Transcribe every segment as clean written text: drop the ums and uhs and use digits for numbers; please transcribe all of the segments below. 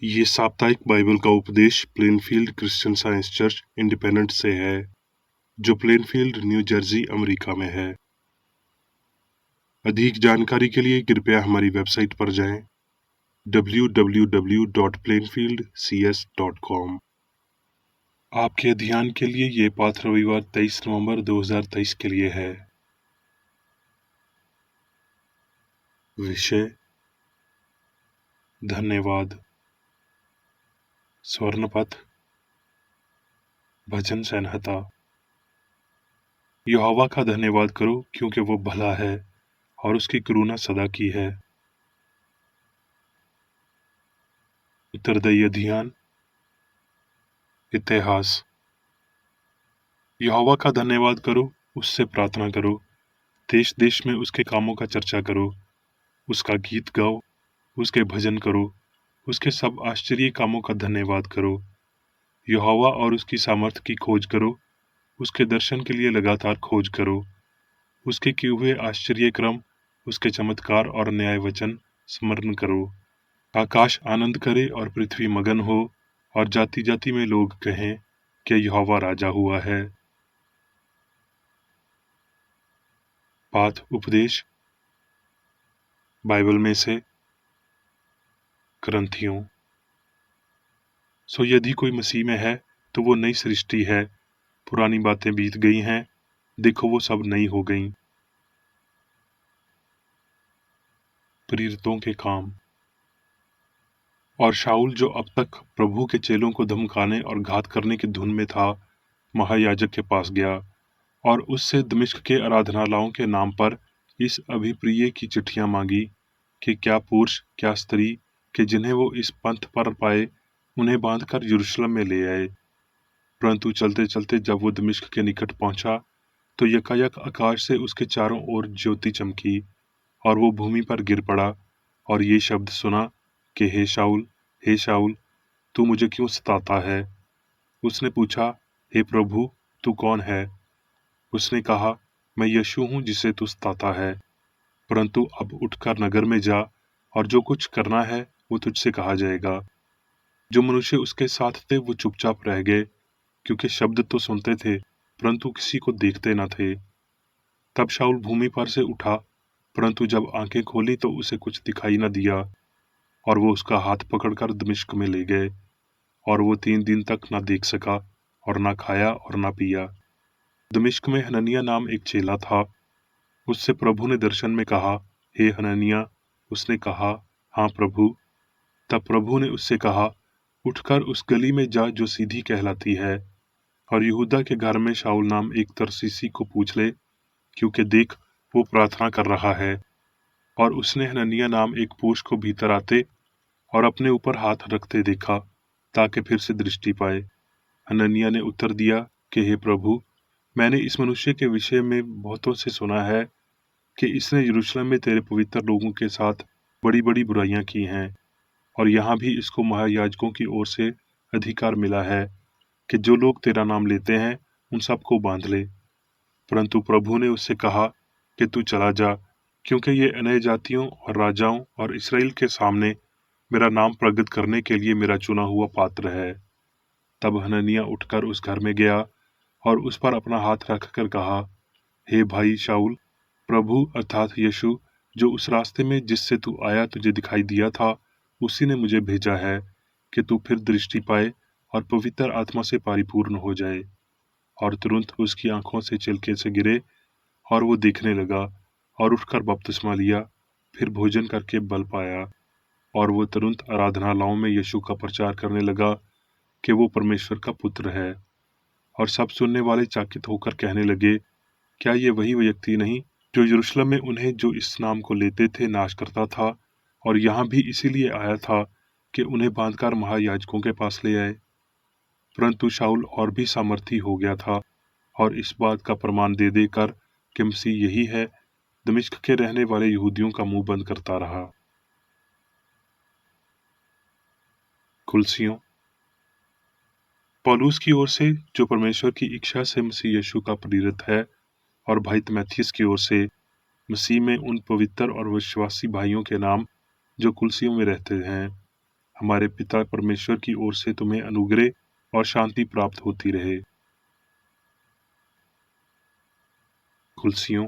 ये साप्ताहिक बाइबल का उपदेश Plainfield Christian science church independent से है, जो प्लेनफील्ड, न्यू जर्सी, अमेरिका में है। अधिक जानकारी के लिए कृपया हमारी वेबसाइट पर जाएं www.plainfieldcs.com। आपके ध्यान के लिए ये पाठ रविवार 23 नवंबर 2023 के लिए है। विषय: धन्यवाद। स्वर्णपथ, भजन संहिता। यहोवा का धन्यवाद करो, क्योंकि वो भला है और उसकी करुणा सदा की है। उत्तरदायी ध्यान। इतिहास। यहोवा का धन्यवाद करो, उससे प्रार्थना करो, देश देश में उसके कामों का चर्चा करो, उसका गीत गाओ, उसके भजन करो, उसके सब आश्चर्य कामों का धन्यवाद करो। यहोवा और उसकी सामर्थ की खोज करो, उसके दर्शन के लिए लगातार खोज करो, उसके किए हुए आश्चर्य क्रम, उसके चमत्कार और न्याय वचन स्मरण करो। आकाश आनंद करे और पृथ्वी मगन हो, और जाति जाति में लोग कहें कि यहोवा राजा हुआ है। पाठ उपदेश बाइबल में से ग्रंथियों। सो यदि कोई मसीह में है तो वो नई सृष्टि है, पुरानी बातें बीत गई हैं, देखो वो सब नई हो गईं। प्रेरितों के काम। और शाऊल, जो अब तक प्रभु के चेलों को धमकाने और घात करने की धुन में था, महायाजक के पास गया और उससे दमिश्क के आराधनालयों के नाम पर इस अभिप्रिय की चिट्ठियां मांगी कि क्या पुरुष क्या स्त्री के जिन्हें वो इस पंथ पर पाए, उन्हें बांधकर यरूशलेम में ले आए। परंतु चलते चलते जब वो दमिश्क के निकट पहुंचा, तो यकायक आकाश से उसके चारों ओर ज्योति चमकी और वो भूमि पर गिर पड़ा और ये शब्द सुना कि हे शाऊल, तू मुझे क्यों सताता है? उसने पूछा, हे प्रभु, तू कौन है? उसने कहा, मैं यीशु हूँ जिसे तू सताता है। परंतु अब उठकर नगर में जा, और जो कुछ करना है वो तुझसे कहा जाएगा। जो मनुष्य उसके साथ थे वो चुपचाप रह गए, क्योंकि शब्द तो सुनते थे परंतु किसी को देखते न थे। तब शाऊल भूमि पर से उठा, परंतु जब आंखें खोली तो उसे कुछ दिखाई न दिया, और वो उसका हाथ पकड़कर दमिश्क में ले गए, और वो 3 दिन तक न देख सका और न खाया और न पिया। दमिश्क में हनन्याह नाम एक चेला था। उससे प्रभु ने दर्शन में कहा, हे हनन्याह। उसने कहा, हाँ प्रभु। तब प्रभु ने उससे कहा, उठकर उस गली में जा जो सीधी कहलाती है, और यहूदा के घर में शाऊल नाम एक तरसीसी को पूछ ले, क्योंकि देख वो प्रार्थना कर रहा है। और उसने हनन्याह नाम एक पुरुष को भीतर आते और अपने ऊपर हाथ रखते देखा, ताकि फिर से दृष्टि पाए। हनन्याह ने उत्तर दिया कि हे प्रभु, मैंने इस मनुष्य के विषय में बहुतों से सुना है कि इसने यरूशलेम में तेरे पवित्र लोगों के साथ बड़ी बड़ी बुराइयां की हैं, और यहाँ भी इसको महायाजकों की ओर से अधिकार मिला है कि जो लोग तेरा नाम लेते हैं उन सबको बांध ले। परंतु प्रभु ने उससे कहा कि तू चला जा, क्योंकि ये अन्य जातियों और राजाओं और इसराइल के सामने मेरा नाम प्रगट करने के लिए मेरा चुना हुआ पात्र है। तब हनन्याह उठकर उस घर में गया और उस पर अपना हाथ रखकर कहा, हे भाई शाऊल, प्रभु अर्थात यीशु, जो उस रास्ते में जिससे तू आया तुझे दिखाई दिया था, उसी ने मुझे भेजा है कि तू फिर दृष्टि पाए और पवित्र आत्मा से परिपूर्ण हो जाए। और तुरंत उसकी आंखों से चिलके से गिरे और वो देखने लगा, और उठकर बपतिस्मा लिया, फिर भोजन करके बल पाया, और वो तुरंत आराधनालयों में यीशु का प्रचार करने लगा कि वो परमेश्वर का पुत्र है। और सब सुनने वाले चकित होकर कहने लगे, क्या ये वही व्यक्ति नहीं जो यरूशलेम में उन्हें जो इस नाम को लेते थे नाश करता था, और यहाँ भी इसीलिए आया था कि उन्हें बांधकर महायाजकों के पास ले आए? परंतु शाऊल और भी सामर्थी हो गया था, और इस बात का प्रमाण दे देकर कि मसीह यही है, दमिश्क के रहने वाले यहूदियों का मुंह बंद करता रहा। कुलसियों। पौलुस की ओर से, जो परमेश्वर की इच्छा से मसीह यीशु का प्रेरित है, और भाई तिमोथियुस की ओर से, मसीह में उन पवित्र और विश्वासी भाइयों के नाम जो कुलसियों में रहते हैं, हमारे पिता परमेश्वर की ओर से तुम्हें अनुग्रह और शांति प्राप्त होती रहे। कुलसियों,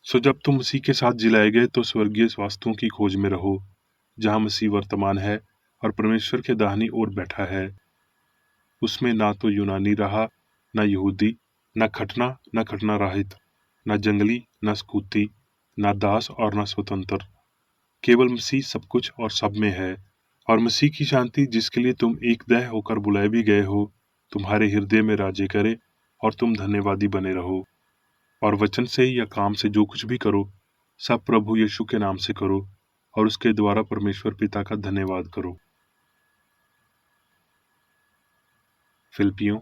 सो जब तुम मसीह के साथ जिलाए गए तो स्वर्गीय स्वास्थ्यों की खोज में रहो, जहाँ मसीह वर्तमान है और परमेश्वर के दाहिनी ओर बैठा है। उसमें ना तो यूनानी रहा, न यहूदी, न खटना राहित, न जंगली, न स्कूती, न दास और न स्वतंत्र, केवल मसीह सब कुछ और सब में है। और मसीह की शांति, जिसके लिए तुम एक देह होकर बुलाए भी गए हो, तुम्हारे हृदय में राजे करे और तुम धन्यवादी बने रहो। और वचन से या काम से जो कुछ भी करो, सब प्रभु यीशु के नाम से करो और उसके द्वारा परमेश्वर पिता का धन्यवाद करो। फिलिपियों,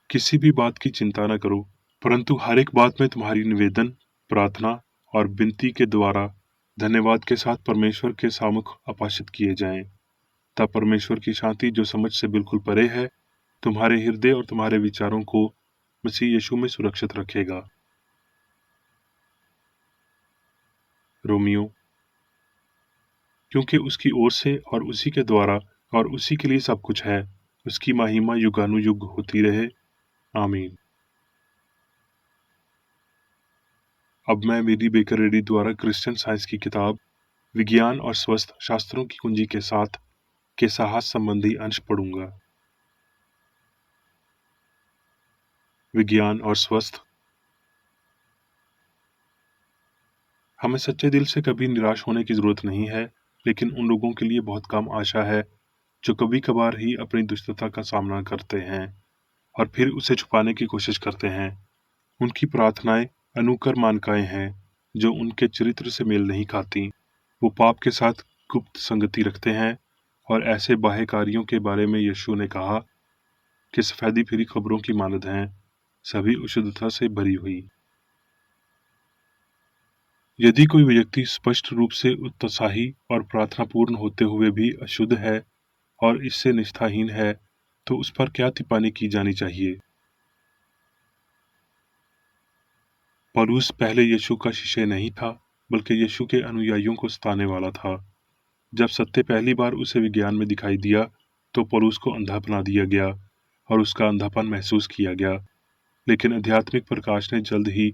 किसी भी बात की चिंता न करो, परंतु हर एक बात में तुम्हारी निवेदन, प्रार्थना और विनती के द्वारा धन्यवाद के साथ परमेश्वर के सामुख अपाशित किए जाएं। तब परमेश्वर की शांति, जो समझ से बिल्कुल परे है, तुम्हारे हृदय और तुम्हारे विचारों को मसीह यीशु में सुरक्षित रखेगा। रोमियो, क्योंकि उसकी ओर से और उसी के द्वारा और उसी के लिए सब कुछ है, उसकी महिमा युगानुयुग होती रहे। आमीन। अब मैं मेरी बेकर रेड्डी द्वारा क्रिश्चियन साइंस की किताब विज्ञान और स्वस्थ शास्त्रों की कुंजी के साथ के साहस संबंधी अंश पढ़ूंगा। विज्ञान और स्वस्थ। हमें सच्चे दिल से कभी निराश होने की जरूरत नहीं है, लेकिन उन लोगों के लिए बहुत कम आशा है जो कभी कभार ही अपनी दुष्टता का सामना करते हैं और फिर उसे छुपाने की कोशिश करते हैं। उनकी प्रार्थनाएं अनुकर मानकाएं हैं जो उनके चरित्र से मेल नहीं खाती। वो पाप के साथ गुप्त संगति रखते हैं और ऐसे बाह्य कार्यों के बारे में यीशु ने कहा कि सफेदी फिरी खबरों की मानद हैं, सभी अशुद्धता से भरी हुई। यदि कोई व्यक्ति स्पष्ट रूप से उत्साही और प्रार्थनापूर्ण होते हुए भी अशुद्ध है और इससे निष्ठाहीन है, तो उस पर क्या टिप्पणी की जानी चाहिए? पौलुस पहले यीशु का शिष्य नहीं था, बल्कि यीशु के अनुयायियों को सताने वाला था। जब सत्य पहली बार उसे विज्ञान में दिखाई दिया, तो पौलुस को अंधा बना दिया गया और उसका अंधापन महसूस किया गया। लेकिन आध्यात्मिक प्रकाश ने जल्द ही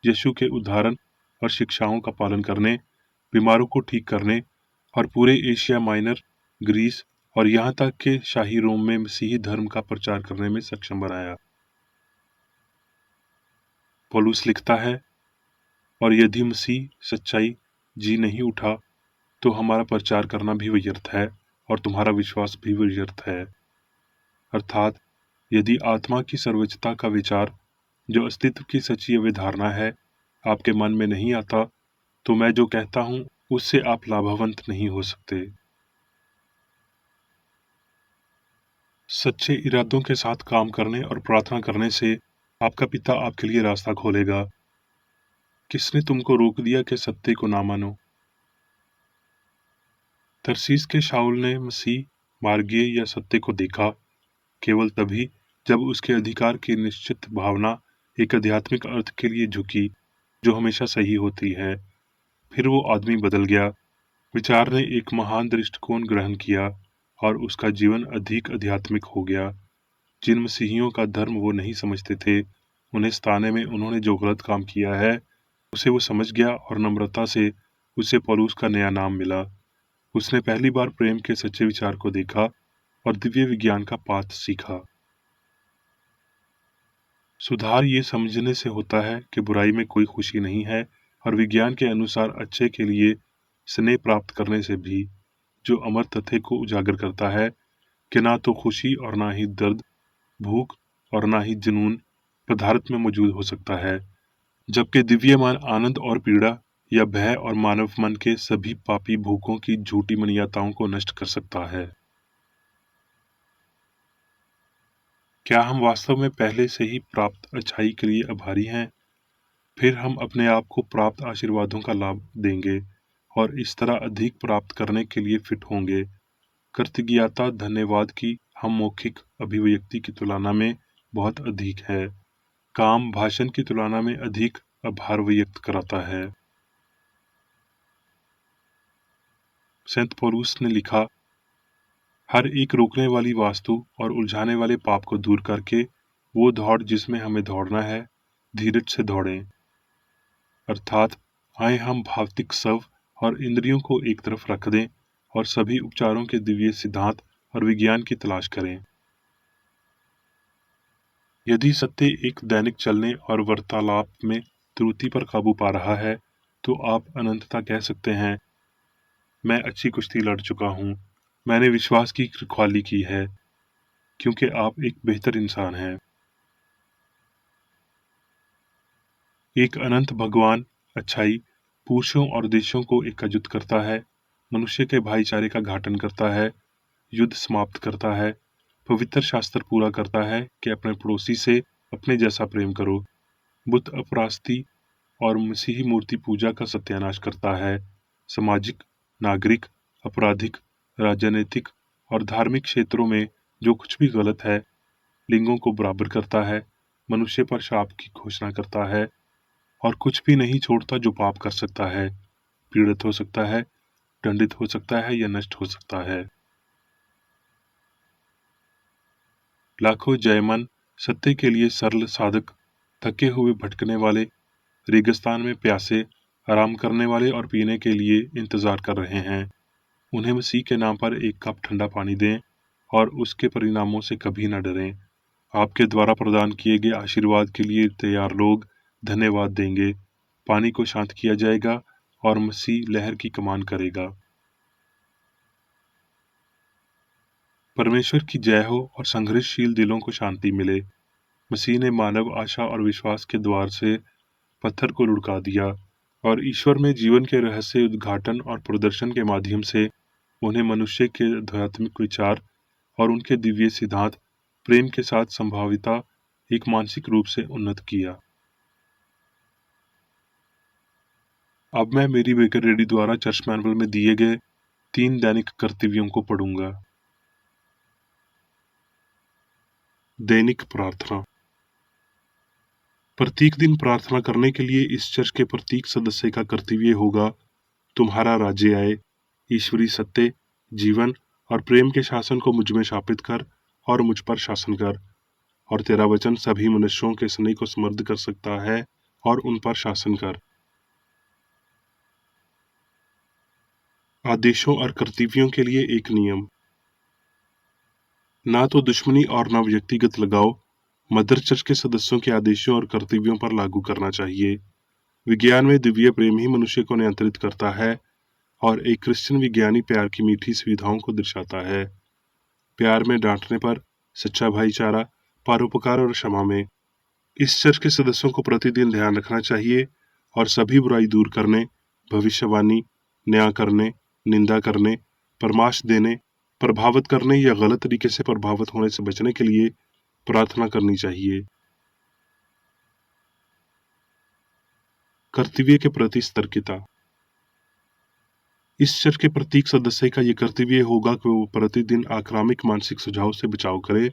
यीशु के उदाहरण और शिक्षाओं का पालन करने, बीमारों को ठीक करने और पूरे एशिया माइनर, ग्रीस और यहाँ तक कि शाही रोम में मसीही धर्म का प्रचार करने में सक्षम बनाया। पौलुस लिखता है, और यदि मसीह सच्चाई जी नहीं उठा, तो हमारा प्रचार करना भी व्यर्थ है और तुम्हारा विश्वास भी व्यर्थ है। अर्थात यदि आत्मा की सर्वोच्चता का विचार, जो अस्तित्व की सच्ची अवधारणा है, आपके मन में नहीं आता, तो मैं जो कहता हूँ उससे आप लाभवंत नहीं हो सकते। सच्चे इरादों के साथ काम करने और प्रार्थना करने से आपका पिता आपके लिए रास्ता खोलेगा। किसने तुमको रोक दिया कि सत्य को ना मानो? तरसीस के शाऊल ने मसीह मार्गीय या सत्य को देखा केवल तभी जब उसके अधिकार की निश्चित भावना एक आध्यात्मिक अर्थ के लिए झुकी जो हमेशा सही होती है। फिर वो आदमी बदल गया। विचार ने एक महान दृष्टिकोण ग्रहण किया और उसका जीवन अधिक आध्यात्मिक हो गया। जिन मसीहियों का धर्म वो नहीं समझते थे, उन्हें सताने में उन्होंने जो गलत काम किया है उसे वो समझ गया और नम्रता से उसे पौलुस का नया नाम मिला। उसने पहली बार प्रेम के सच्चे विचार को देखा और दिव्य विज्ञान का पाठ सीखा। सुधार ये समझने से होता है कि बुराई में कोई खुशी नहीं है और विज्ञान के अनुसार अच्छे के लिए स्नेह प्राप्त करने से भी, जो अमर तथ्य को उजागर करता है कि ना तो खुशी और ना ही दर्द, भूख और ना ही जुनून पदार्थ में मौजूद हो सकता है, जबकि दिव्यमान आनंद और पीड़ा या भय और मानव मन के सभी पापी भूखों की झूठी मान्यताओं को नष्ट कर सकता है। क्या हम वास्तव में पहले से ही प्राप्त अच्छाई के लिए आभारी हैं? फिर हम अपने आप को प्राप्त आशीर्वादों का लाभ देंगे और इस तरह अधिक प्राप्त करने के लिए फिट होंगे। कृतज्ञता धन्यवाद की हम मौखिक अभिव्यक्ति की तुलना में बहुत अधिक है। काम भाषण की तुलना में अधिक आभार व्यक्त कराता है। संत पौलुस ने लिखा, हर एक रोकने वाली वास्तु और उलझाने वाले पाप को दूर करके वो दौड़ जिसमें हमें दौड़ना है, धीरज से दौड़ें। अर्थात आए हम भौतिक स्व और इंद्रियों को एक तरफ रख दें और सभी उपचारों के दिव्य सिद्धांत और विज्ञान की तलाश करें। यदि सत्य एक दैनिक चलने और वार्तालाप में त्रुटि पर काबू पा रहा है, तो आप अनंतता कह सकते हैं, मैं अच्छी कुश्ती लड़ चुका हूँ, मैंने विश्वास की रखवाली की है, क्योंकि आप एक बेहतर इंसान हैं। एक अनंत भगवान अच्छाई, पुरुषों और देशों को एकजुट करता है, मनुष्य के भाईचारे का घाटन करता है, युद्ध समाप्त करता है, पवित्र शास्त्र पूरा करता है कि अपने पड़ोसी से अपने जैसा प्रेम करो, बुत अपरास्ती और मसीही मूर्ति पूजा का सत्यानाश करता है, सामाजिक, नागरिक, आपराधिक, राजनीतिक और धार्मिक क्षेत्रों में जो कुछ भी गलत है, लिंगों को बराबर करता है, मनुष्य पर शाप की घोषणा करता है और कुछ भी नहीं छोड़ता जो पाप कर सकता है, पीड़ित हो सकता है, दंडित हो सकता है या नष्ट हो सकता है। लाखों जयमन सत्य के लिए सरल साधक, थके हुए भटकने वाले, रेगिस्तान में प्यासे, आराम करने वाले और पीने के लिए इंतजार कर रहे हैं। उन्हें मसीह के नाम पर एक कप ठंडा पानी दें और उसके परिणामों से कभी न डरें। आपके द्वारा प्रदान किए गए आशीर्वाद के लिए तैयार लोग धन्यवाद देंगे। पानी को शांत किया जाएगा और मसीह लहर की कमान करेगा। परमेश्वर की जय हो और संघर्षशील दिलों को शांति मिले। मसीह ने मानव आशा और विश्वास के द्वार से पत्थर को लुढ़का दिया और ईश्वर में जीवन के रहस्य उद्घाटन और प्रदर्शन के माध्यम से उन्हें मनुष्य के आध्यात्मिक विचार और उनके दिव्य सिद्धांत प्रेम के साथ संभाविता एक मानसिक रूप से उन्नत किया। अब मैं मेरी बेकर रेडी द्वारा चर्च मैनुअल में दिए गए 3 दैनिक कर्तव्यों को पढ़ूंगा। दैनिक प्रार्थना। प्रत्येक दिन प्रार्थना करने के लिए इस चर्च के प्रत्येक सदस्य का कर्तव्य होगा, तुम्हारा राज्य आए, ईश्वरीय सत्य, जीवन और प्रेम के शासन को मुझ में स्थापित कर और मुझ पर शासन कर, और तेरा वचन सभी मनुष्यों के स्नेह को समृद्ध कर सकता है और उन पर शासन कर। आदेशों और कर्तव्यों के लिए एक नियम। ना तो दुश्मनी और ना व्यक्तिगत लगाओ, मदर चर्च के सदस्यों के आदेशों और कर्तव्यों पर लागू करना चाहिए। विज्ञान में दिव्य प्रेम ही मनुष्य को नियंत्रित करता है और एक क्रिश्चियन विज्ञानी प्यार की मीठी सुविधाओं को दर्शाता है। प्यार में डांटने पर, सच्चा भाईचारा, परोपकार और क्षमा में। इस चर्च के सदस्यों को प्रतिदिन ध्यान रखना चाहिए और सभी बुराई दूर करने, भविष्यवाणी, न्याय करने, निंदा करने, परामर्श देने, प्रभावित करने या गलत तरीके से प्रभावित होने से बचने के लिए प्रार्थना करनी चाहिए। कर्तव्य के प्रति सतर्कता। इस चर्च के प्रत्येक सदस्य का यह कर्तव्य होगा कि वो प्रतिदिन आक्रामक मानसिक सुझाव से बचाव करे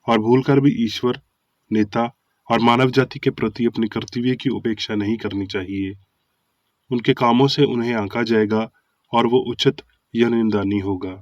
और भूलकर भी ईश्वर, नेता और मानव जाति के प्रति अपने कर्तव्य की उपेक्षा नहीं करनी चाहिए। उनके कामों से उन्हें आंका जाएगा और वो उचित या निंदनीय होगा।